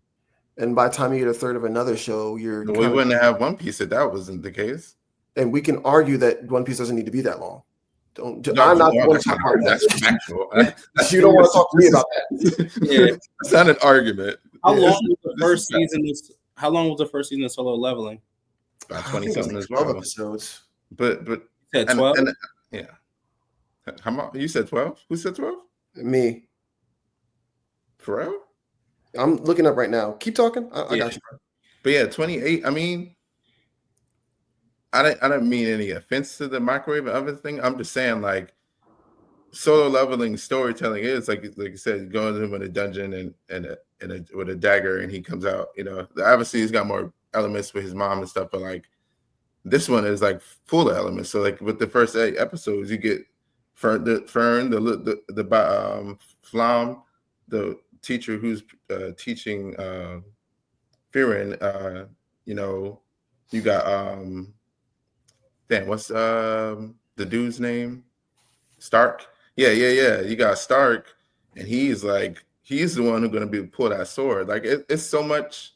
and by the time you get a third of another show, we wouldn't have One Piece if that wasn't the case. And we can argue that One Piece doesn't need to be that long. I'm not the one to talk about that. That's factual. You don't want to talk to me about that. Yeah, it's not an argument. How long was the first season? How long was the first season of Solo Leveling? About 20-something as 12 well. episodes. But you said 12. Yeah. How much? You said 12? Who said 12? Me. For real? I'm looking up right now. Keep talking. I got you. But yeah, 28. I mean, I don't mean any offense to the microwave and oven thing. I'm just saying, like, Solo Leveling storytelling is like you said, going into a dungeon and with a dagger, and he comes out. You know, obviously he's got more elements with his mom and stuff, but like this one is like full of elements. So like with the first 8 episodes, you get Fern, the Flam, the teacher who's teaching Frieren. You know, you got what's the dude's name? Stark. Yeah. You got Stark, and he's the one who's going to be pull that sword. Like it's so much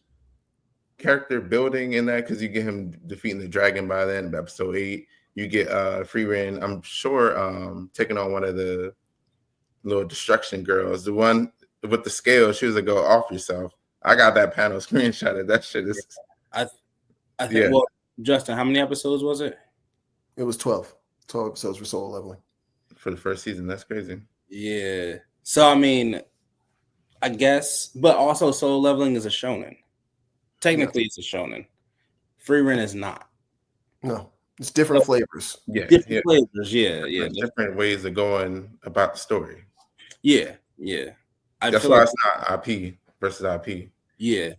character building in that, because you get him defeating the dragon by then. Episode 8, you get Frieren, I'm sure, taking on one of the little destruction girls, the one with the scale. She was like, "Go off yourself." I got that panel screenshotted. That shit is. I think. Well, Justin, how many episodes was it? It was 12. 12 episodes for Solo Leveling. For the first season, that's crazy. Yeah. So I mean, I guess, but also Solo Leveling is a shonen. Technically, it's a shonen. Frieren is not. No, it's different flavors. Yeah, different flavors. Yeah. Different ways of going about the story. Yeah. That's why it's not IP versus IP. Yeah.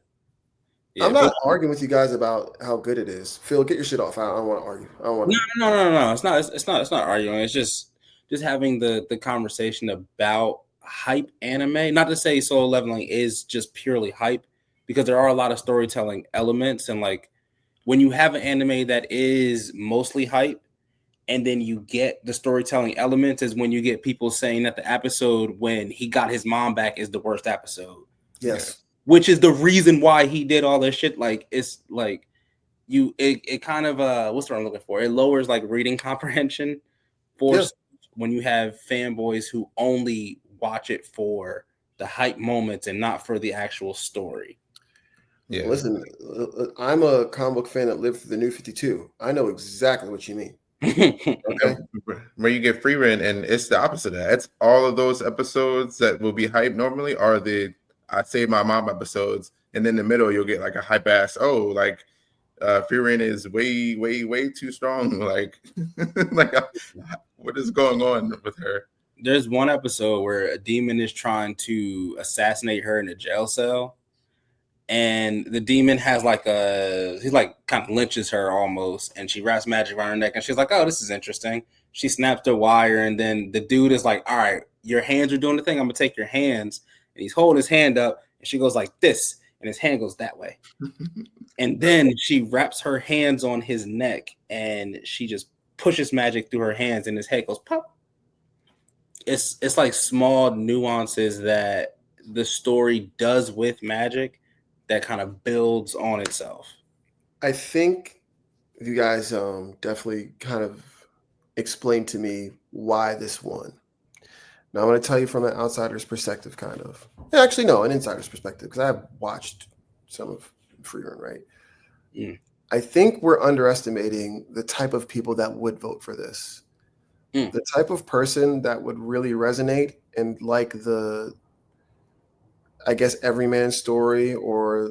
I'm not arguing with you guys about how good it is. Phil, get your shit off. I don't want to argue. I don't want to. No. It's not arguing. It's just having the conversation about hype anime. Not to say Solo Leveling is just purely hype, because there are a lot of storytelling elements, and like when you have an anime that is mostly hype, and then you get the storytelling elements, is when you get people saying that the episode when he got his mom back is the worst episode. Yes. Which is the reason why he did all this shit. Like, it's like it kind of what's the word I'm looking for? It lowers like reading comprehension for when you have fanboys who only watch it for the hype moments and not for the actual story. Yeah. Listen, I'm a comic book fan that lived through the New 52. I know exactly what you mean. Okay. where you get Frieren, and it's the opposite of that. It's all of those episodes that will be hyped normally are the I Saved My Mom episodes, and then in the middle you'll get like a hype ass, Frieren is way too strong. Like, what is going on with her? There's one episode where a demon is trying to assassinate her in a jail cell, and the demon has he kind of lynches her almost, and she wraps magic around her neck, and she's like, "Oh, this is interesting." She snaps the wire, and then the dude is like, "All right, your hands are doing the thing. I'm gonna take your hands," and he's holding his hand up, and she goes like this, and his hand goes that way, and then she wraps her hands on his neck, and she just pushes magic through her hands, and his head goes pop. It's like small nuances that the story does with magic that kind of builds on itself. I think you guys definitely kind of explained to me why this won. Now I'm going to tell you from an outsider's perspective, kind of. Actually, no, an insider's perspective, because I've watched some of Frieren, right? Mm. I think we're underestimating the type of people that would vote for this. The type of person that would really resonate and like everyman story, or,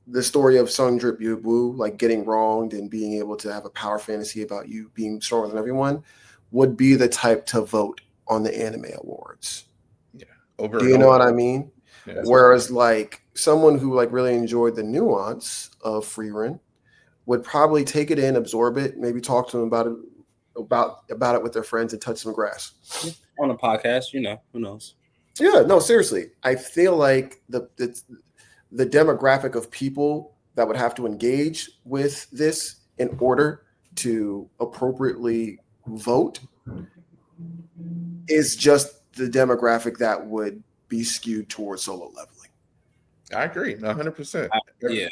the story of Sung Drip Yu Woo, like getting wronged and being able to have a power fantasy about you being stronger than everyone, would be the type to vote on the anime awards. Yeah. Do you know what I mean? Yeah, whereas like someone who like really enjoyed the nuance of Frieren would probably take it in, absorb it, maybe talk to them about it with their friends and touch some grass. On a podcast, who knows? Yeah, no, seriously. I feel like the demographic of people that would have to engage with this in order to appropriately vote is just the demographic that would be skewed towards solo leveling. I agree, 100%. Yeah.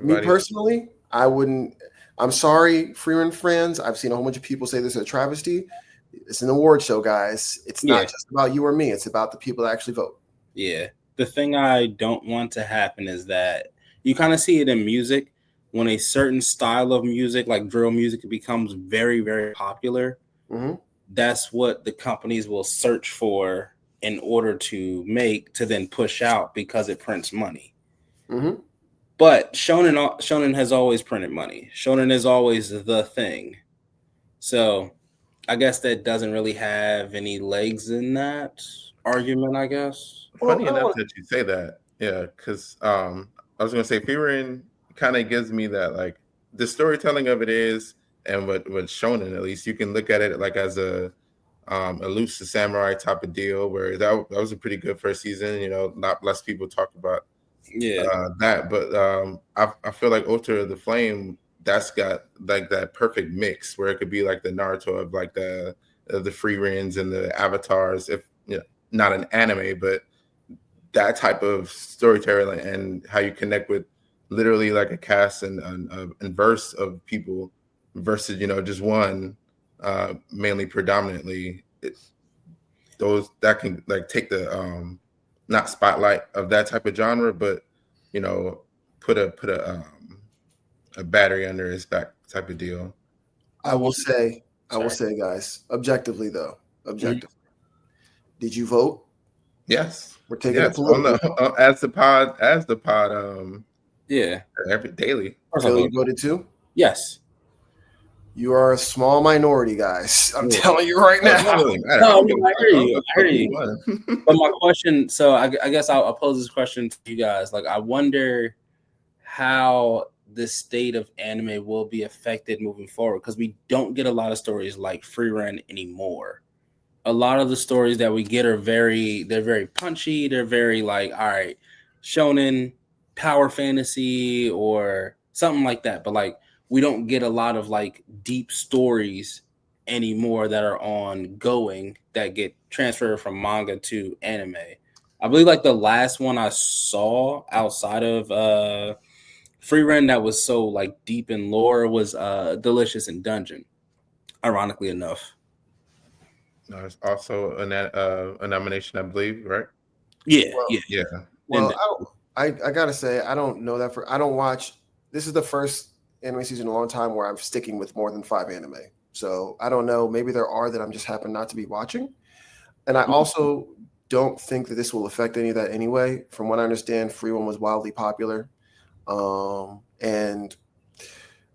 Me personally, I wouldn't. I'm sorry, Frieren fans. I've seen a whole bunch of people say this is a travesty. It's an award show, guys. It's not just about you or me. It's about the people that actually vote. Yeah. The thing I don't want to happen is that you kind of see it in music when a certain style of music, like drill music, becomes very, very popular. Mm-hmm. That's what the companies will search for in order to then push out because it prints money. Mm-hmm. But Shonen has always printed money. Shonen is always the thing. So I guess that doesn't really have any legs in that argument, I guess. Funny enough that you say that. Yeah, because I was going to say Frieren kind of gives me that, like, the storytelling of it is, and what Shonen, at least, you can look at it like as a elusive samurai type of deal, where that was a pretty good first season. Not less people talk about that, but I feel like Ultra the Flame, that's got like that perfect mix where it could be like the Naruto of like the Frierens and the avatars, if not an anime, but that type of storytelling and how you connect with literally like a cast and verse of people versus just one mainly predominantly. Those that can like take the not spotlight of that type of genre, but put a battery under his back type of deal. I will say, guys, objectively, did you vote? Yes, we're taking it political as the pod. Every daily. Phil, you voted too? Yes. You are a small minority, guys. I'm telling you right now. I hear you. But my question, so I guess I'll pose this question to you guys. Like, I wonder how the state of anime will be affected moving forward, because we don't get a lot of stories like Frieren anymore. A lot of the stories that we get are very punchy. They're very like, all right, shonen, power fantasy, or something like that. But like, we don't get a lot of like deep stories anymore that are ongoing that get transferred from manga to anime. I believe like the last one I saw outside of Frieren that was so like deep in lore was Delicious in Dungeon, ironically enough. It's also a nomination, I believe, right? Yeah. Well, I gotta say, I don't know that I don't watch. This is the first anime season in a long time where I'm sticking with more than 5 anime. So I don't know. Maybe there are that I'm just happen not to be watching. And I also don't think that this will affect any of that anyway. From what I understand, Free One was wildly popular. And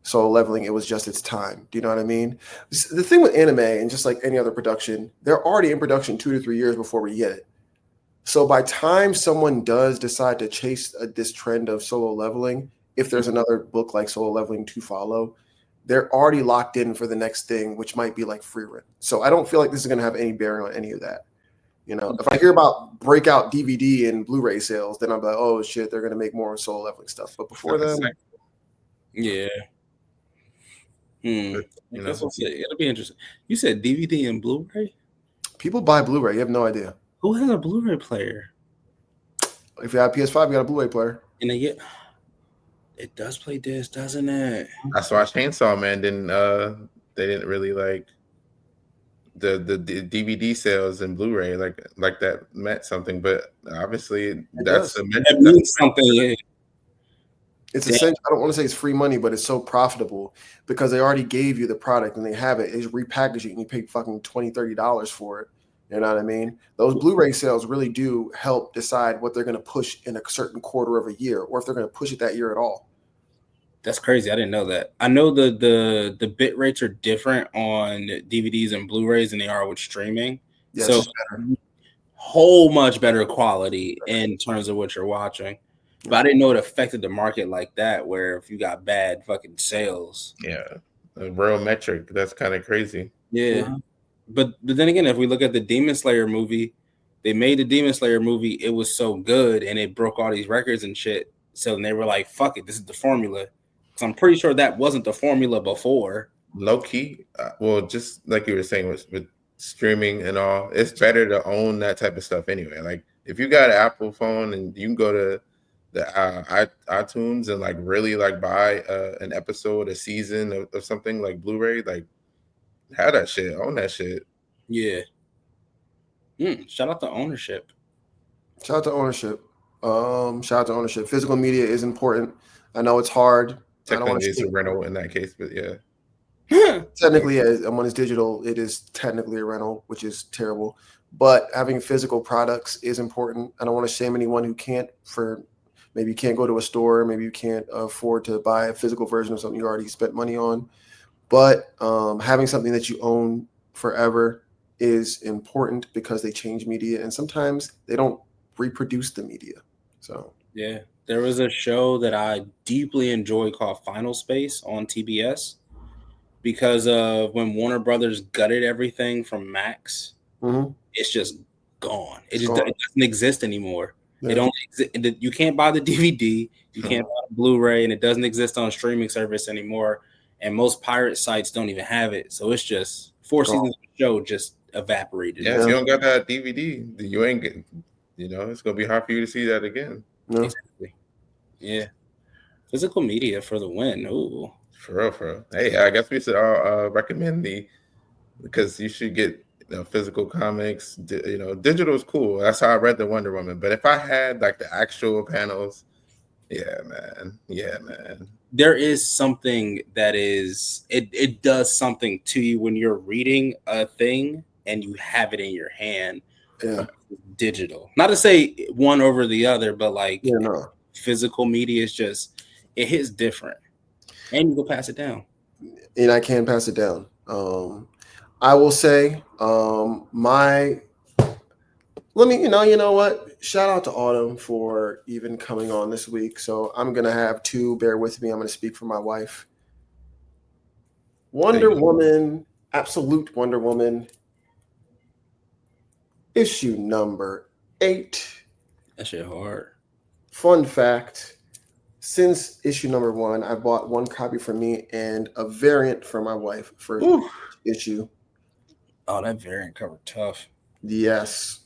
Solo Leveling, it was just its time. Do you know what I mean? The thing with anime and just like any other production, they're already in production 2 to 3 years before we get it. So by time someone does decide to chase this trend of Solo Leveling, if there's another book like Solo Leveling to follow, they're already locked in for the next thing, which might be like Free Run. So I don't feel like this is going to have any bearing on any of that. You know, if I hear about breakout DVD and Blu-ray sales, then I'm like, oh shit, they're going to make more Solo Leveling stuff. But before then, yeah. You I know, guess it'll be interesting. You said DVD and Blu-ray? people buy Blu-ray. You have no idea. Who has a Blu-ray player? If you have PS5, you got a Blu-ray player. And they get it does play disc, doesn't it? I saw Chainsaw Man. They didn't really like the DVD sales and Blu-ray like that meant something. But obviously, that means something. Yeah. It's essential. I don't want to say it's free money, but it's so profitable because they already gave you the product and they have it. They just repackage it and you pay fucking $20, $30 for it. You know what I mean? Those Blu-ray sales really do help decide what they're going to push in a certain quarter of a year, or if they're going to push it that year at all. That's crazy. I didn't know that. I know the bit rates are different on DVDs and Blu-rays than they are with streaming. Yeah, so whole much better quality in terms of what you're watching. But I didn't know it affected the market like that, where if you got bad fucking sales. Yeah. A real metric. That's kind of crazy. Yeah. But then again, if we look at the Demon Slayer movie, they made the Demon Slayer movie. It was so good and it broke all these records and shit. So they were like, fuck it, this is the formula. So I'm pretty sure that wasn't the formula before. Low key. Well, just like you were saying with streaming and all, it's better to own that type of stuff anyway. Like if you got an Apple phone and you can go to the iTunes and like really like buy an episode, a season of something like Blu-ray, like have that shit, own that shit. Yeah. Shout out to ownership. Shout out to ownership. Shout out to ownership. Physical media is important. I know it's hard. Technically, it's a rental in that case, but yeah. Technically, when it's digital, it is technically a rental, which is terrible. But having physical products is important. I don't want to shame anyone who can't. Maybe you can't go to a store, maybe you can't afford to buy a physical version of something you already spent money on. But having something that you own forever is important because they change media, and sometimes they don't reproduce the media. So yeah, there was a show that I deeply enjoy called Final Space on TBS because of when Warner Brothers gutted everything from Max. It's just gone. It doesn't exist anymore. Yeah. It only exists. You can't buy the DVD, you can't buy the Blu-ray, and it doesn't exist on a streaming service anymore. And most pirate sites don't even have it. So it's just 4 seasons of the show just evaporated. Yeah, if you don't got that DVD, you ain't getting, it's gonna be hard for you to see that again. No. Exactly. Yeah. Physical media for the win. Ooh. For real. Hey, I guess we should all recommend because you should get physical comics. Digital is cool. That's how I read the Wonder Woman. But if I had like the actual panels, yeah, man. There is something that is it does something to you when you're reading a thing and you have it in your hand. Yeah. Digital. Not to say one over the other, but like physical media is just it hits different. And you go pass it down. And I can pass it down. I will say, you know what? Shout out to Autumn for even coming on this week. So I'm going to have 2, bear with me. I'm going to speak for my wife. Wonder Woman, Absolute Wonder Woman, issue number 8. That shit hard. Fun fact, since issue number 1, I bought 1 copy for me and a variant for my wife for issue. Oh, that variant cover tough. Yes.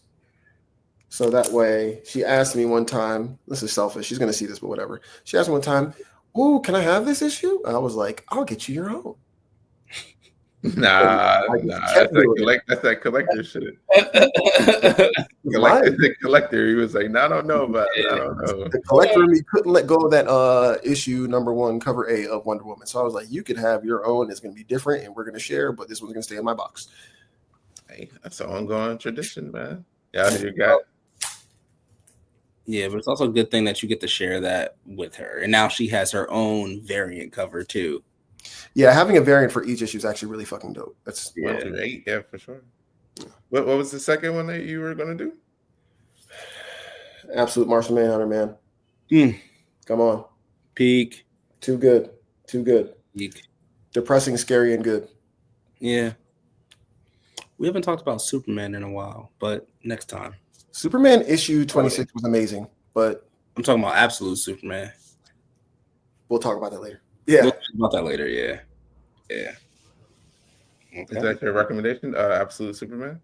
So that way, she asked me one time, this is selfish, she's going to see this, but whatever. She asked me one time, ooh, can I have this issue? And I was like, I'll get you your own. Nah, kept doing it. that's that collector shit. My- The collector, he was like, "No, I don't know about it. I don't know." The collector in me couldn't let go of that issue #1 cover A of Wonder Woman. So I was like, you could have your own. It's going to be different, and we're going to share. But this one's going to stay in my box. Hey, that's an ongoing tradition, man. Yeah, you got. Yeah, but it's also a good thing that you get to share that with her, and now she has her own variant cover too. Yeah, having a variant for each issue is actually really fucking dope. That's Great, yeah, for sure. What was the second one that you were gonna do? Absolute Martian Manhunter, man. Come on. Peak. Too good. Too good. Peak. Depressing, scary, and good. Yeah. We haven't talked about Superman in a while, but next time. Superman issue 26 was amazing, but I'm talking about Absolute Superman. We'll talk about that later. Yeah. We'll talk about that later, yeah. Yeah. Okay. Is that your recommendation? Absolute Superman?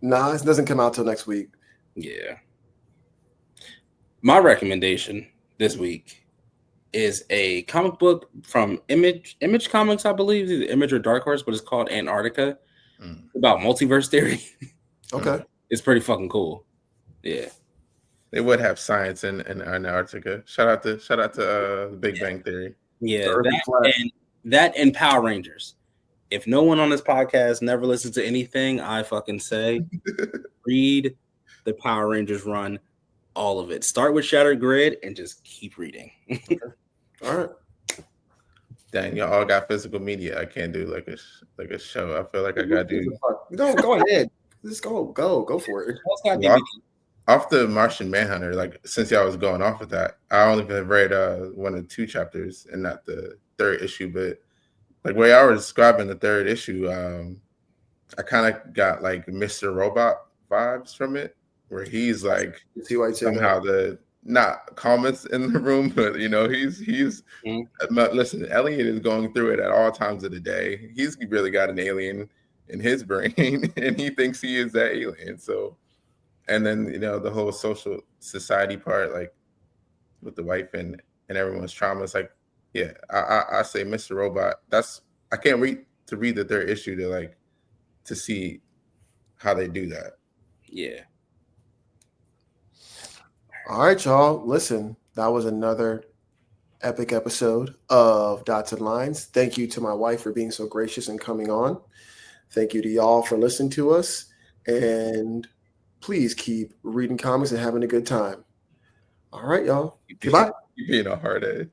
Nah, it doesn't come out till next week. Yeah. My recommendation this week is a comic book from Image Comics, I believe, either Image or Dark Horse, but it's called Antarctica. About multiverse theory. Okay. It's pretty fucking cool. Yeah. They would have science in Antarctica. Shout out to the Big Bang Theory. Yeah, that and Power Rangers. If no one on this podcast never listens to anything I fucking say, read the Power Rangers run, all of it. Start with Shattered Grid and just keep reading. Okay. All right. Dang, y'all all got physical media. I can't do like a show. I feel like I gotta do. No, go ahead. Just go for it. Off the Martian Manhunter, like since y'all was going off with that, I only have read 1 or 2 chapters and not the 3rd issue. But like way I was describing the 3rd issue, I kind of got like Mr. Robot vibes from it, where he's like somehow the not calmest in the room, but you know he's listen. Elliot is going through it at all times of the day. He's really got an alien in his brain, and he thinks he is that alien. So. And then, you know, the whole social society part, like with the wife and everyone's trauma, it's like, yeah, I say Mr. Robot. I can't wait to read the 3rd issue to see how they do that. Yeah. All right, y'all. Listen, that was another epic episode of Dots and Lines. Thank you to my wife for being so gracious and coming on. Thank you to y'all for listening to us. And please keep reading comics and having a good time. All right, y'all. Goodbye. You're being a hard A.